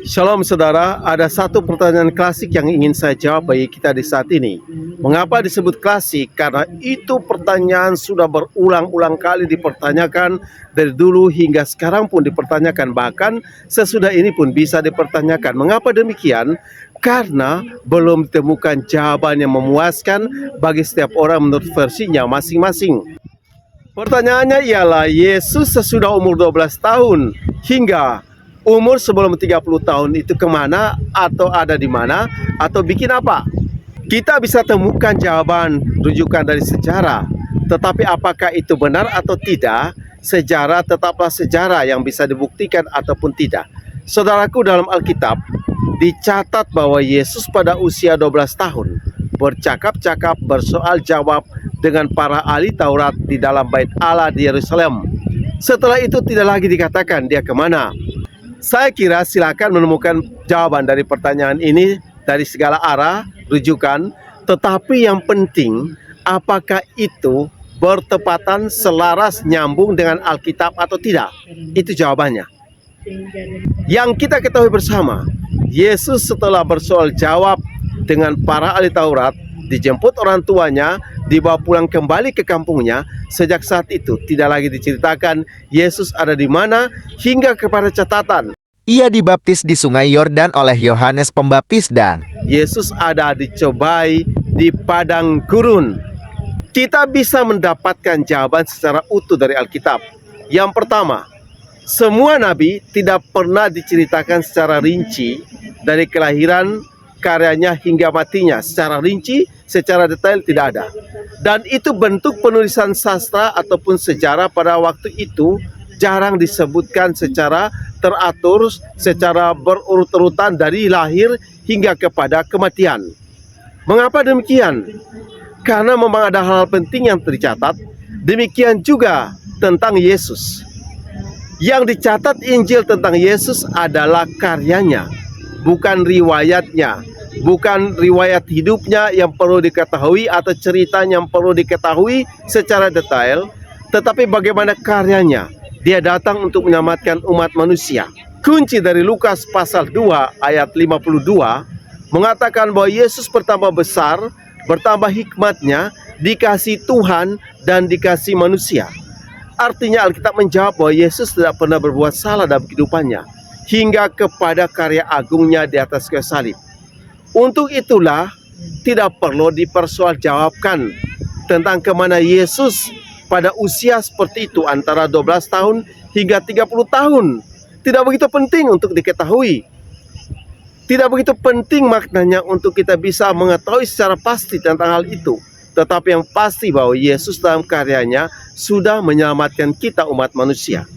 Shalom saudara, ada satu pertanyaan klasik yang ingin saya jawab bagi kita di saat ini. Mengapa disebut klasik? Karena itu pertanyaan sudah berulang-ulang kali dipertanyakan dari dulu hingga sekarang pun dipertanyakan. Bahkan sesudah ini pun bisa dipertanyakan. Mengapa demikian? Karena belum ditemukan jawaban yang memuaskan bagi setiap orang menurut versinya masing-masing. Pertanyaannya ialah, Yesus sesudah umur 12 tahun hingga umur sebelum 30 tahun itu kemana, atau ada di mana, atau bikin apa? Kita bisa temukan jawaban rujukan dari sejarah. Tetapi apakah itu benar atau tidak? Sejarah tetaplah sejarah yang bisa dibuktikan ataupun tidak. Saudaraku, dalam Alkitab dicatat bahwa Yesus pada usia 12 tahun bercakap-cakap, bersoal jawab dengan para ahli Taurat di dalam bait Allah di Yerusalem. Setelah itu tidak lagi dikatakan dia kemana. Saya kira silakan menemukan jawaban dari pertanyaan ini dari segala arah, rujukan. Tetapi yang penting, apakah itu bertepatan, selaras, nyambung dengan Alkitab atau tidak? Itu jawabannya. Yang kita ketahui bersama, Yesus setelah bersoal jawab dengan para ahli Taurat, dijemput orang tuanya, dibawa pulang kembali ke kampungnya. Sejak saat itu tidak lagi diceritakan Yesus ada di mana hingga kepada catatan Ia dibaptis di Sungai Yordan oleh Yohanes Pembaptis dan Yesus ada dicobai di padang gurun. Kita bisa mendapatkan jawaban secara utuh dari Alkitab. Yang pertama, semua nabi tidak pernah diceritakan secara rinci dari kelahiran, karyanya hingga matinya. Secara rinci, secara detail tidak ada. Dan itu bentuk penulisan sastra ataupun sejarah pada waktu itu jarang disebutkan secara teratur, secara berurut-urutan dari lahir hingga kepada kematian. Mengapa demikian? Karena memang ada hal penting yang tercatat. Demikian juga tentang Yesus. Yang dicatat Injil tentang Yesus adalah karyanya, bukan riwayatnya. Bukan riwayat hidupnya yang perlu diketahui atau cerita yang perlu diketahui secara detail, tetapi bagaimana karyanya. Dia datang untuk menyelamatkan umat manusia. Kunci dari Lukas pasal 2 ayat 52 mengatakan bahwa Yesus bertambah besar, bertambah hikmatnya, dikasih Tuhan dan dikasih manusia. Artinya Alkitab menjawab bahwa Yesus tidak pernah berbuat salah dalam kehidupannya hingga kepada karya agungnya di atas kayu salib. Untuk itulah tidak perlu dipersoaljawabkan tentang kemana Yesus pada usia seperti itu antara 12 tahun hingga 30 tahun. Tidak begitu penting untuk diketahui. Tidak begitu penting maknanya untuk kita bisa mengetahui secara pasti tentang hal itu. Tetapi yang pasti bahwa Yesus dalam karyanya sudah menyelamatkan kita umat manusia.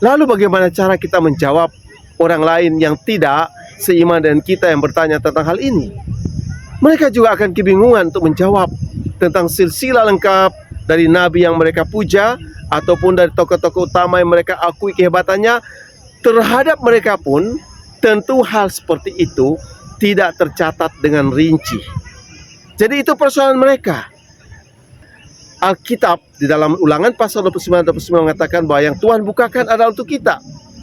Lalu bagaimana cara kita menjawab orang lain yang tidak seiman dengan kita yang bertanya tentang hal ini? Mereka juga akan kebingungan untuk menjawab tentang silsilah lengkap dari nabi yang mereka puja ataupun dari tokoh-tokoh utama yang mereka akui kehebatannya. Terhadap mereka pun tentu hal seperti itu tidak tercatat dengan rinci. Jadi itu persoalan mereka. Alkitab di dalam Ulangan pasal 29 mengatakan bahwa yang Tuhan bukakan adalah untuk kita.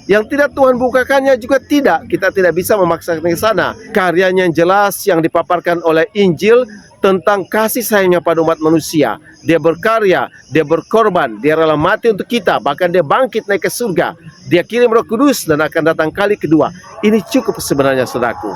Yang tidak Tuhan bukakannya juga tidak. Kita tidak bisa memaksakan ke sana. Karyanya yang jelas yang dipaparkan oleh Injil tentang kasih sayangnya pada umat manusia. Dia berkarya, dia berkorban, dia rela mati untuk kita. Bahkan dia bangkit naik ke surga. Dia kirim Roh Kudus dan akan datang kali kedua. Ini cukup sebenarnya, saudaraku.